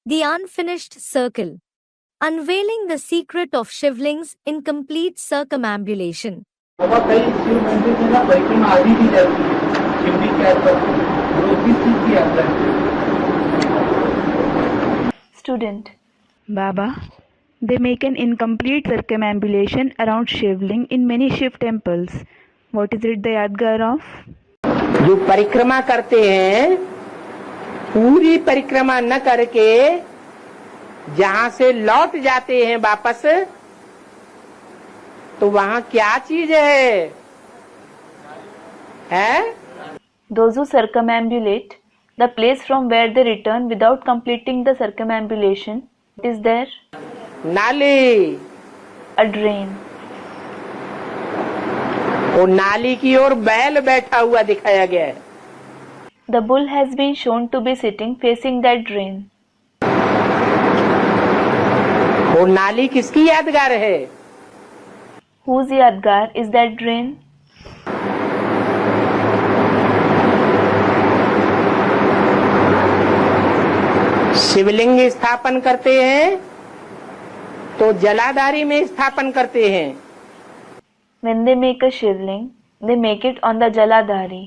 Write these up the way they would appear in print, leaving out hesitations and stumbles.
The Unfinished Circle. Unveiling the secret of Shivling's incomplete circumambulation. बाबा कई शिव मंदिर में ना परिक्रमा आधी की जाती है शिवलिंग के आसपास जो किस चीज की यात्रा है? Student. Baba, they make an incomplete circumambulation around Shivling in many Shiv temples. What is it the yadgar of? जो परिक्रमा करते हैं पूरी परिक्रमा न करके जहाँ से लौट जाते हैं वापस, तो वहाँ क्या चीज है? Those who circumambulate, the place from where they return without completing the circumambulation, what is there? नाली। A drain. वो नाली की ओर बैल बैठा हुआ दिखाया गया है। The bull has been shown to be sitting facing that drain. वो नाली किसकी यादगार है? Whose yadgar is that drain? शिवलिंग स्थापन करते हैं तो जलाधारी में स्थापन करते हैं। When they make a shivling, they make it on the jaladhari.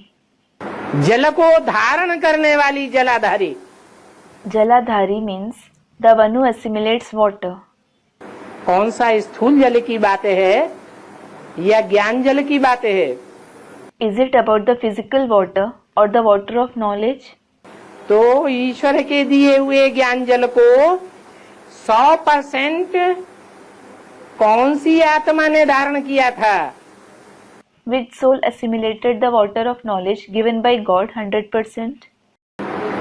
जल को धारण करने वाली जलाधारी। Jaladhari means the one who assimilates water. कौन सा स्थूल जल की बात है या ज्ञान जल की बात है? Is it about the physical water or the water of knowledge? तो ईश्वर के दिए हुए ज्ञान जल को 100% कौन सी आत्मा ने धारण किया था? Which soul assimilated the water of knowledge given by God 100%?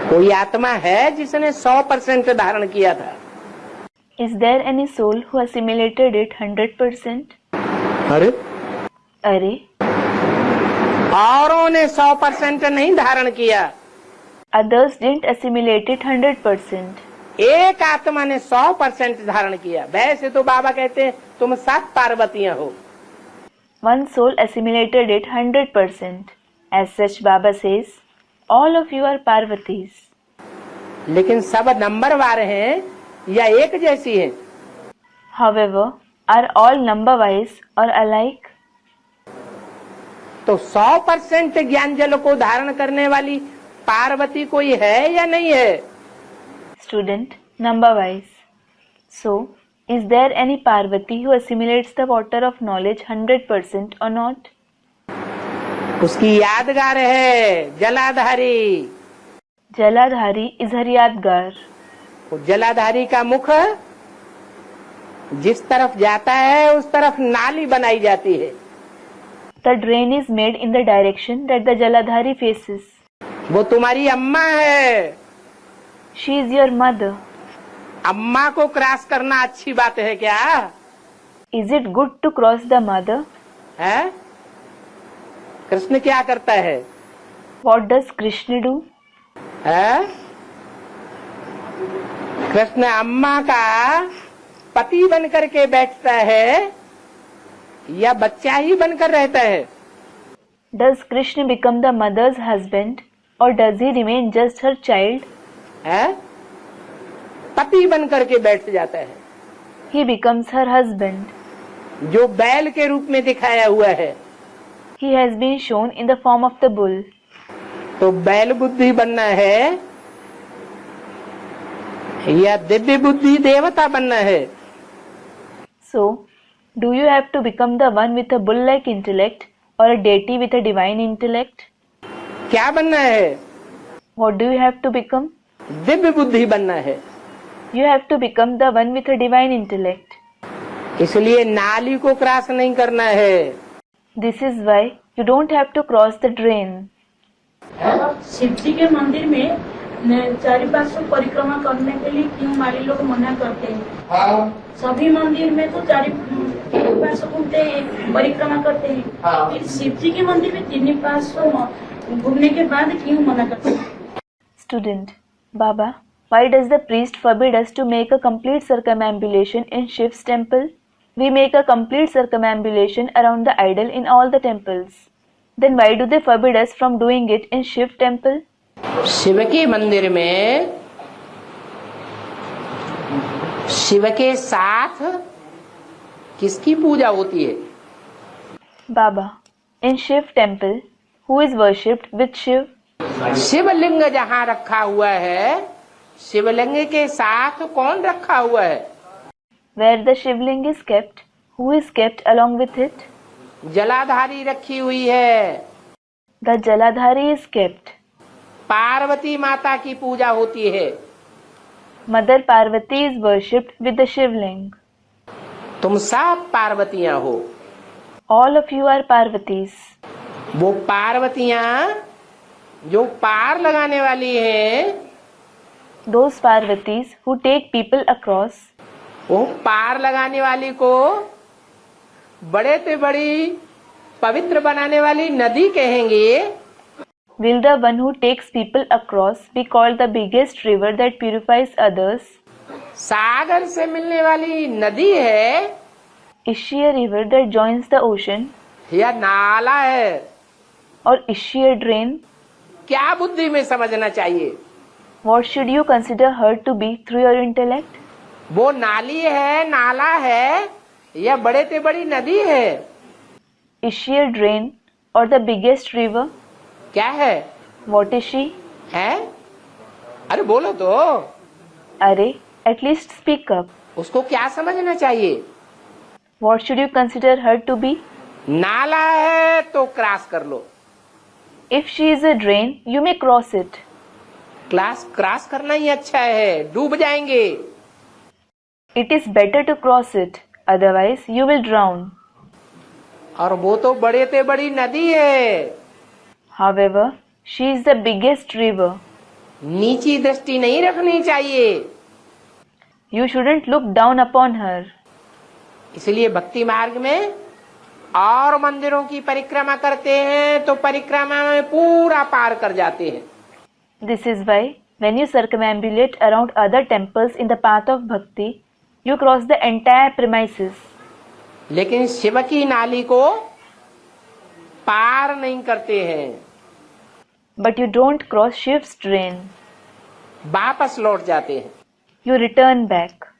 कोई आत्मा है जिसने 100% धारण किया था? Is there any soul who assimilated it 100%? अरे औरों ने 100% नहीं धारण किया। Others didn't assimilate it 100%. एक आत्मा ने 100% धारण किया। वैसे तो बाबा कहते हैं तुम 7 पार्वतियां हो। One soul assimilated it 100%. As such, Baba says, all of you are Parvatis. लेकिन सब नंबरवार हैं या एक जैसी हैं? However, are all number-wise or alike? तो 100% ज्ञान जल को धारण करने वाली पार्वती कोई है या नहीं है? Student, number-wise. So, is there any Parvati who assimilates the water of knowledge 100% or not? उसकी यादगार है जलाधारी। Jaladhari is her yadgar. जलाधारी का मुख जिस तरफ जाता है उस तरफ नाली बनाई जाती है। The drain is made in the direction that the Jaladhari faces. वो तुम्हारी अम्मा है। She is your mother. अम्मा को क्रॉस करना अच्छी बात है क्या? Is it good to cross the mother? है? कृष्ण क्या करता है? What does Krishna do? है? कृष्ण अम्मा का पति बनकर के बैठता है या बच्चा ही बनकर रहता है? Does Krishna become the mother's husband or does he remain just her child? है? पति बनकर के बैठ जाता है। He becomes her husband. जो बैल के रूप में दिखाया हुआ है। He has been shown in the form of the bull. तो बैल बुद्धि बनना है या दिव्य बुद्धि देवता बनना है? So, do you have to become the one with a bull-like intellect or a deity with a divine intellect? क्या बनना है? What do you have to become? Divya बुद्धि बनना है। You have to become the one with a divine intellect. इसलिए नाली को cross नहीं करना है। This is why you don't have to cross the drain. Shiv जी के मंदिर में चारि पार्श्व परिक्रमा करने के लिए क्यों हमारे लोग मना करते हैं? सभी मंदिर में तो चारि पार्श्व घूमते हैं, परिक्रमा करते हैं। फिर शिव जी के मंदिर में 3 पार्श्व घूमने के बाद क्यों मना करते हैं? Student, Baba, why does the priest forbid us to make a complete circumambulation in Shiv's temple? We make a complete circumambulation around the idol in all the temples. Then why do they forbid us from doing it in Shiv temple? Shiv के मंदिर में शिव के साथ किसकी पूजा होती है? Baba, in Shiv temple, who is worshipped with Shiv? शिवलिंग जहाँ रखा हुआ है, शिवलिंग के साथ कौन रखा हुआ है? Where the Shivling is kept, who is kept along with it? जलाधारी रखी हुई है। The Jaladhari is kept. Parvati माता की पूजा होती है। Mother Parvati is worshipped with the Shivling. तुम सब पार्वतियां हो। All of you are Parvatis. वो पार्वतियां जो पार लगाने वाली हैं, Those Parvatis who take people across, वो पार लगाने वाली को बड़े से बड़ी पवित्र बनाने वाली नदी कहेंगे। will the one who takes people across be called the biggest river that purifies others? सागर से मिलने वाली नदी है Is she a river that joins the ocean? या नाला है? Or is she a drain? क्या बुद्धि में समझना चाहिए? What should you consider her to be through your intellect? वो नाली है, नाला है या बड़े से बड़ी नदी है? Is she a drain or the biggest river? क्या है? What is she? है? अरे बोलो तो। Arey, at least speak up. उसको क्या समझना चाहिए? What should you consider her to be? नाला है तो क्रॉस कर लो। If she is a drain, you may cross it. Cross करना ही अच्छा है, डूब जाएंगे। It is better to cross it, otherwise you will drown. और वो तो बड़े से बड़ी नदी है। However, she is the biggest river. नीची दृष्टि नहीं रखनी चाहिए। You shouldn't look down upon her. इसलिए भक्ति मार्ग में और मंदिरों की परिक्रमा करते हैं तो परिक्रमा में पूरा पार कर जाते हैं। This is why, when you circumambulate around other temples in the path of bhakti, you cross the entire premises. लेकिन शिव की नाली को पार नहीं करते हैं, But you don't cross Shiv's drain. वापस लौट जाते हैं। You return back.